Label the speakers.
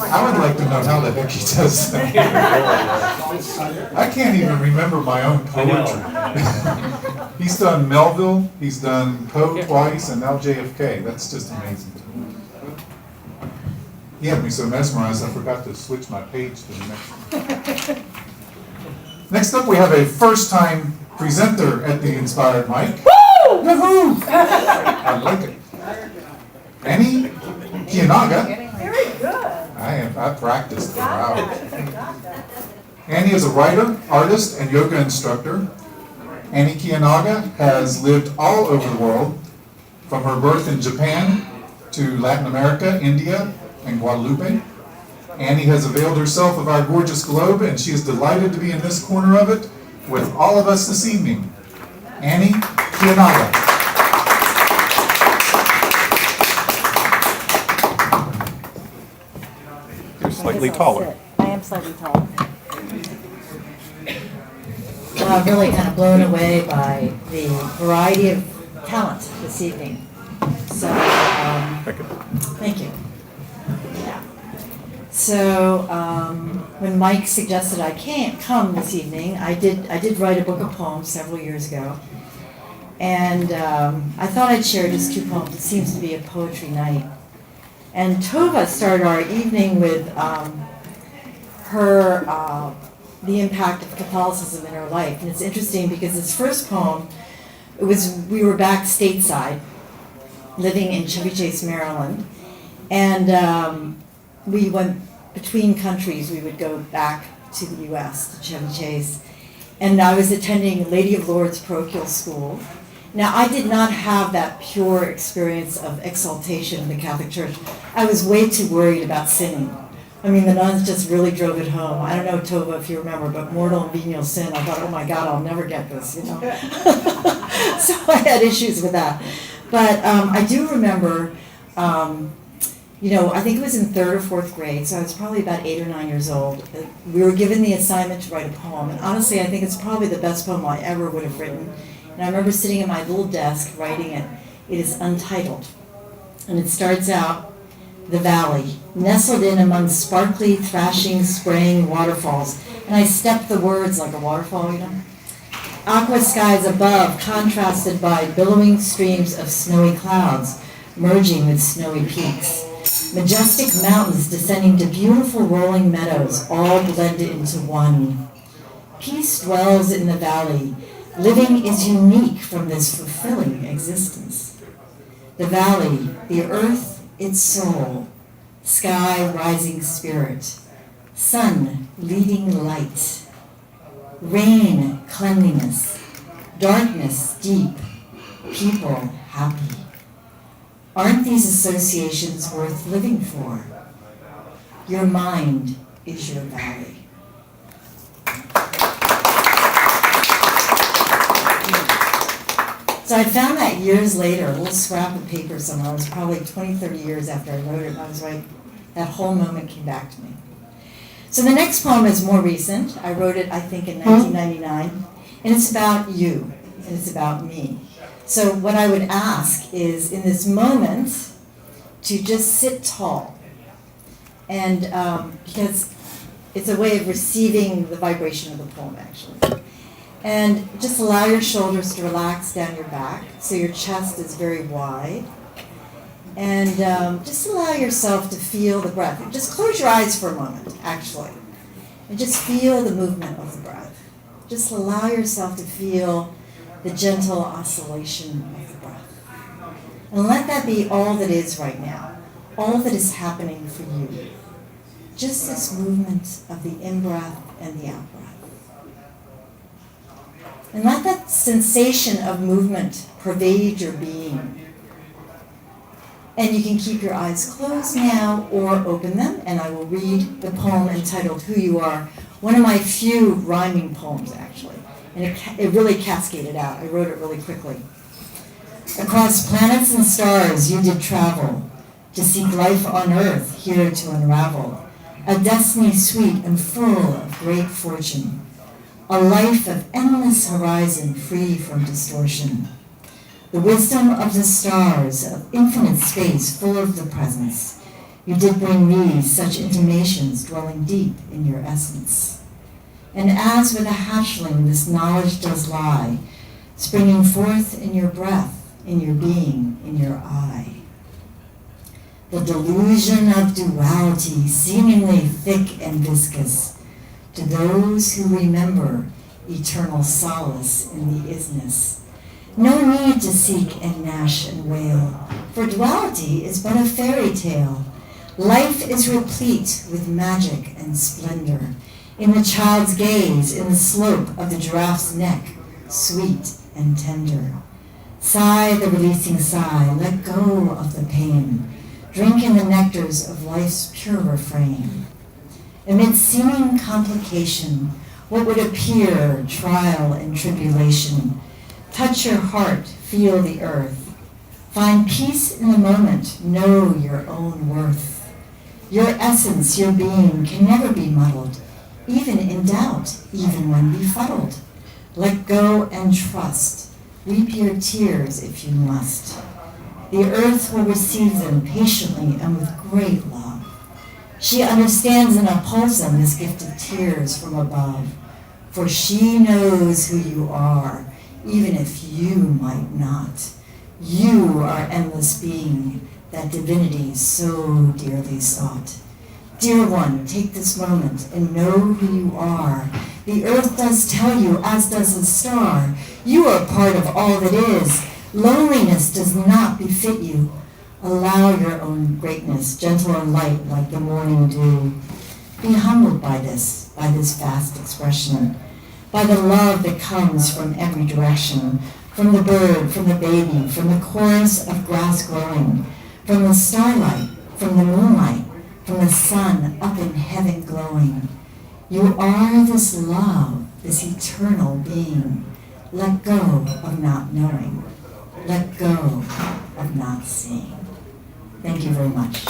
Speaker 1: I would like to know how the heck he does that. I can't even remember my own poetry. He's done Melville, he's done Poe twice, and now JFK. That's just amazing. He had me so mesmerized I forgot to switch my page to the next one. Next up, we have a first-time presenter at the Inspired Mic. Woo! Woohoo! I like it. Annie Kiyonaga.
Speaker 2: Very good.
Speaker 1: I practiced for hours. Annie is a writer, artist, and yoga instructor. Annie Kiyonaga has lived all over the world, from her birth in Japan to Latin America, India, and Guadalupe. Annie has availed herself of our gorgeous globe, and she is delighted to be in this corner of it with all of us this evening. Annie Kiyonaga. You're slightly taller.
Speaker 2: I am slightly taller.
Speaker 3: Well, I'm really kind of blown away by the variety of talent this evening. So, thank you. Yeah. So, when Mike suggested I can't come this evening, I did write a book of poems several years ago, and I thought I'd share just 2 poems. It seems to be a poetry night. And Tova started our evening with the impact of Catholicism in her life. And it's interesting because this first poem, we were back stateside, living in Chevy Chase, Maryland. And we went between countries. We would go back to the U.S., to Chevy Chase. And I was attending Lady of Lourdes parochial school. Now, I did not have that pure experience of exaltation in the Catholic Church. I was way too worried about sinning. I mean, the nuns just really drove it home. I don't know, Tova, if you remember, but mortal and venial sin, I thought, oh my God, I'll never get this, you know. So I had issues with that. But I do remember, I think it was in 3rd or 4th grade, so I was probably about 8 or 9 years old. We were given the assignment to write a poem. And honestly, I think it's probably the best poem I ever would have written. And I remember sitting at my little desk writing it. It is untitled. And it starts out, the valley, nestled in among sparkly, thrashing, spraying waterfalls. And I stepped the words like a waterfall, you know. Aqua skies above, contrasted by billowing streams of snowy clouds, merging with snowy peaks. Majestic mountains descending to beautiful rolling meadows, all blended into one. Peace dwells in the valley. Living is unique from this fulfilling existence. The valley, the earth, its soul, sky, rising spirit, sun, leading light, rain, cleanliness, darkness, deep, people, happy. Aren't these associations worth living for? Your mind is your valley. So I found that years later, a little scrap of paper somewhere. It was probably 20, 30 years after I wrote it, and I was right, that whole moment came back to me. So the next poem is more recent. I wrote it, I think, in 1999, and it's about you, and it's about me. So what I would ask is, in this moment, to just sit tall, and because it's a way of receiving the vibration of the poem, actually. And just allow your shoulders to relax down your back, so your chest is very wide. And just allow yourself to feel the breath. Just close your eyes for a moment, actually. And just feel the movement of the breath. Just allow yourself to feel the gentle oscillation of the breath. And let that be all that is right now, all that is happening for you. Just this movement of the in-breath and the out-breath. And let that sensation of movement pervade your being. And you can keep your eyes closed now or open them, and I will read the poem entitled Who You Are, one of my few rhyming poems, actually. And it really cascaded out. I wrote it really quickly. Across planets and stars you did travel, to seek life on earth, here to unravel. A destiny sweet and full of great fortune. A life of endless horizon, free from distortion. The wisdom of the stars, of infinite space, full of the presence. You did bring me such intimations dwelling deep in your essence. And as with a hatchling this knowledge does lie, springing forth in your breath, in your being, in your eye. The delusion of duality, seemingly thick and viscous, to those who remember eternal solace in the isness. No need to seek and gnash and wail, for duality is but a fairy tale. Life is replete with magic and splendor, in the child's gaze, in the slope of the giraffe's neck, sweet and tender. Sigh the releasing sigh, let go of the pain, drink in the nectars of life's pure refrain. Amid seeming complication, what would appear trial and tribulation, touch your heart, feel the earth. Find peace in the moment, know your own worth. Your essence, your being can never be muddled, even in doubt, even when befuddled. Let go and trust. Weep your tears if you must. The earth will receive them patiently and with great love. She understands and upholds them, this gift of tears from above. For she knows who you are, even if you might not. You are endless being, that divinity so dearly sought. Dear one, take this moment and know who you are. The earth does tell you, as does the star. You are part of all that is. Loneliness does not befit you. Allow your own greatness, gentle and light like the morning dew. Be humbled by this vast expression, by the love that comes from every direction, from the bird, from the baby, from the chorus of grass growing, from the starlight, from the moonlight, from the sun up in heaven glowing. You are this love, this eternal being. Let go of not knowing. Let go of not seeing. Thank you very much.